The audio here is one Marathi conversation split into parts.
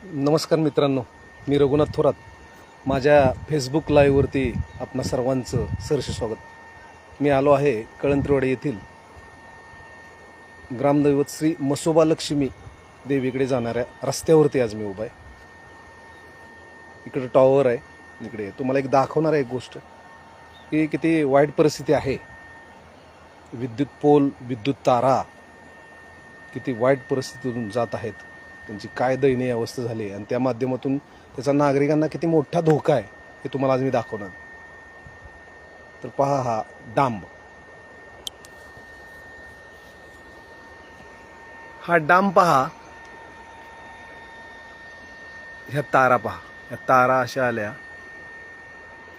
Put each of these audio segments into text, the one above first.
नमस्कार मित्रांनो, मी रघुनाथ थोरात. माझ्या फेसबुक लाईव्हवरती आपणा सर्वांचं सहर्ष स्वागत. मी आलो आहे कळंत्रीवाडी येथील ग्रामदैवत श्री मसोबा लक्ष्मी देवीकडे जाणाऱ्या रस्त्यावरती आज मी उभा आहे. इकडे टॉवर आहे. इकडे तुम्हाला एक दाखवणार आहे एक गोष्ट की किती वाईट परिस्थिती आहे. विद्युत पोल, विद्युत तारा किती वाईट परिस्थितीतून जात आहेत. त्यांची काय दयनीय अवस्था झाली आहे आणि त्या माध्यमातून त्याचा नागरिकांना किती मोठा धोका आहे हे तुम्हाला आज मी दाखवणार. तर पहा हा डांब. हा डांब पहा. ह्या तारा पहा. ह्या तारा अशा आल्या.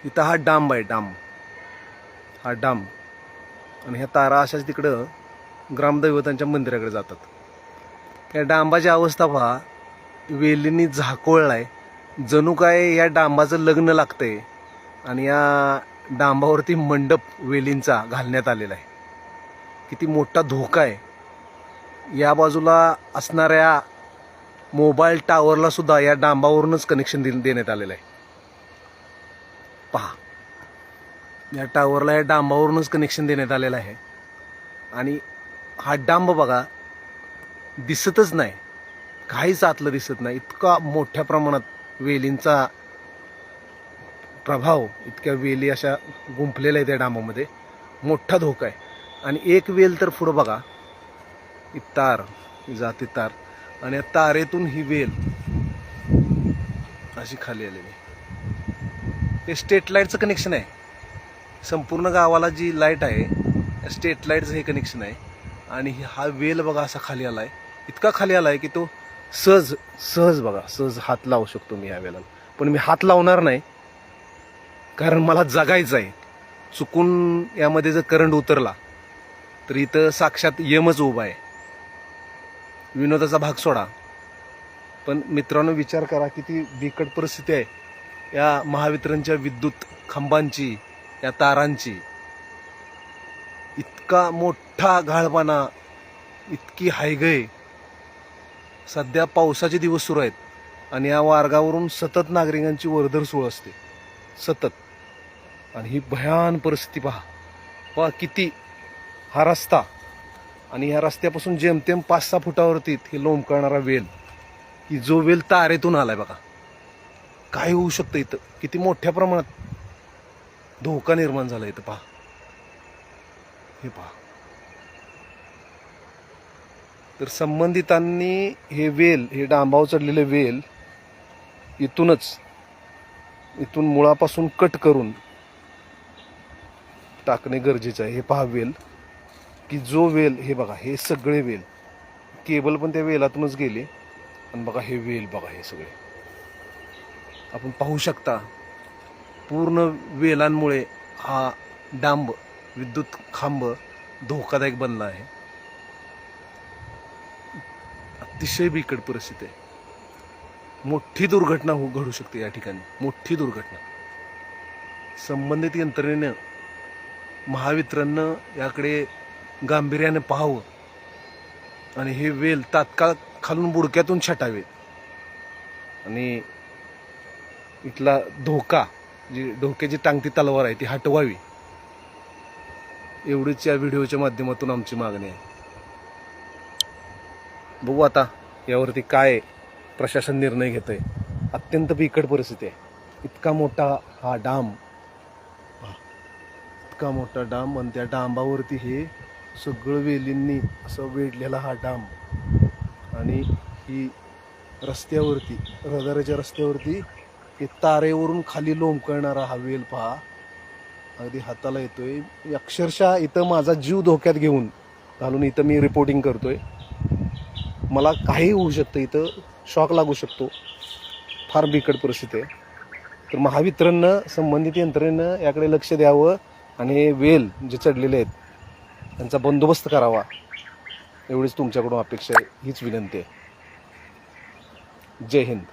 इथं हा डांब आहे. डांब, हा डांब. आणि ह्या तारा अशाच तिकडं ग्रामदैवतांच्या मंदिराकडे जातात. या डांबाची अवस्था पहा. वेलींनी झाकोळलाय. जणू काय या डांबाचं लग्न लागतंय आणि या डांबावरती मंडप वेलींचा घालण्यात आलेला आहे. किती मोठा धोका आहे. या बाजूला असणाऱ्या मोबाईल टावरला सुद्धा या डांबावरूनच कनेक्शन देण्यात आलेलं आहे. पहा, या टावरला या डांबावरूनच कनेक्शन देण्यात आलेलं आहे. आणि हा डांब बघा, दिसतच नाही, काहीच आतलं दिसत नाही. इतका मोठ्या प्रमाणात वेलींचा प्रभाव, इतक्या वेली अशा गुंफलेल्या आहेत त्या डांबामध्ये. मोठा धोका आहे. आणि एक वेल तर पुढं बघा, ही तार, ही जाती तार, आणि या तारेतून ही वेल अशी खाली आलेली. हे स्ट्रीट लाईटचं कनेक्शन आहे. संपूर्ण गावाला जी लाईट आहे स्ट्रीट लाईटचं हे कनेक्शन आहे. आणि हा वेल बघा असा खाली आलाय. इतका खाली आलाय की तो सहज बघा, सहज हात लावू शकतो मी या वेळेला. पण मी हात लावणार नाही, कारण मला जगायचं आहे. चुकून यामध्ये जर करंट उतरला तर इथं साक्षात यमच उभा आहे. विनोदाचा भाग सोडा, पण मित्रांनो विचार करा किती बिकट परिस्थिती आहे या महावितरणच्या विद्युत खांबांची, या तारांची. इतका मोठा गाळपाना, इतकी हायगय. सध्या पावसाचे दिवस सुरू आहेत आणि या मार्गावरून सतत नागरिकांची वर्दळ सुरू असते, सतत. आणि ही भयान परिस्थिती पहा किती. हा रस्ता, आणि ह्या रस्त्यापासून जेमतेम 5-6 फुटावरती हे लोंबकळणारा वेल, की जो वेल तारेतून आलाय बघा. काय होऊ शकतं इथं. किती मोठ्या प्रमाणात धोका निर्माण झाला इथं पहा. हे पहा. तर संबंधितांनी हे वेल, हे डांबावर चढलेले वेल इथून मुळापासून कट करून टाकणे गरजेचं आहे. हे पहा वेल, की जो वेल, हे बघा, हे सगळे वेल, केबल पण त्या वेलातूनच गेले. आणि बघा हे वेल, बघा हे सगळे आपण पाहू शकता. पूर्ण वेलांमुळे हा डांब, विद्युत खांब धोकादायक बनला आहे. अतिशय बिकट परिस्थिती आहे. मोठी दुर्घटना घडू शकते या ठिकाणी, मोठी दुर्घटना. संबंधित यंत्रणेनं, महावितरणनं याकडे गांभीर्याने पाहावं आणि हे वेल तात्काळ खालून बुडक्यातून छटावे आणि इथला धोका, जी धोक्याची टांगती तलवार आहे ती हटवावी, एवढीच या व्हिडिओच्या माध्यमातून आमची मागणी आहे. बघू आता यावरती काय प्रशासन निर्णय घेतंय. अत्यंत बिकट परिस्थिती आहे. इतका मोठा हा डांब, इतका मोठा डांब, आणि त्या डांबावरती हे सगळं वेलींनी असं वेढलेला हा डांब. आणि ही रस्त्यावरती, रहदारीच्या रस्त्यावरती हे तारेवरून खाली लोंबकळणारा हा वेल पहा. अगदी हाताला येतोय. अक्षरशः इथं माझा जीव धोक्यात घेऊन घालून इथं मी रिपोर्टिंग करतोय. मला काही होऊ शकतं, इथं शॉक लागू शकतो. फार बिकट परिस्थिती आहे. तर महावितरणनं, संबंधित यंत्रणेनं याकडे लक्ष द्यावं आणि हे वेल जे चढलेले आहेत त्यांचा बंदोबस्त करावा, एवढीच तुमच्याकडून अपेक्षा आहे, हीच विनंती आहे. जय हिंद.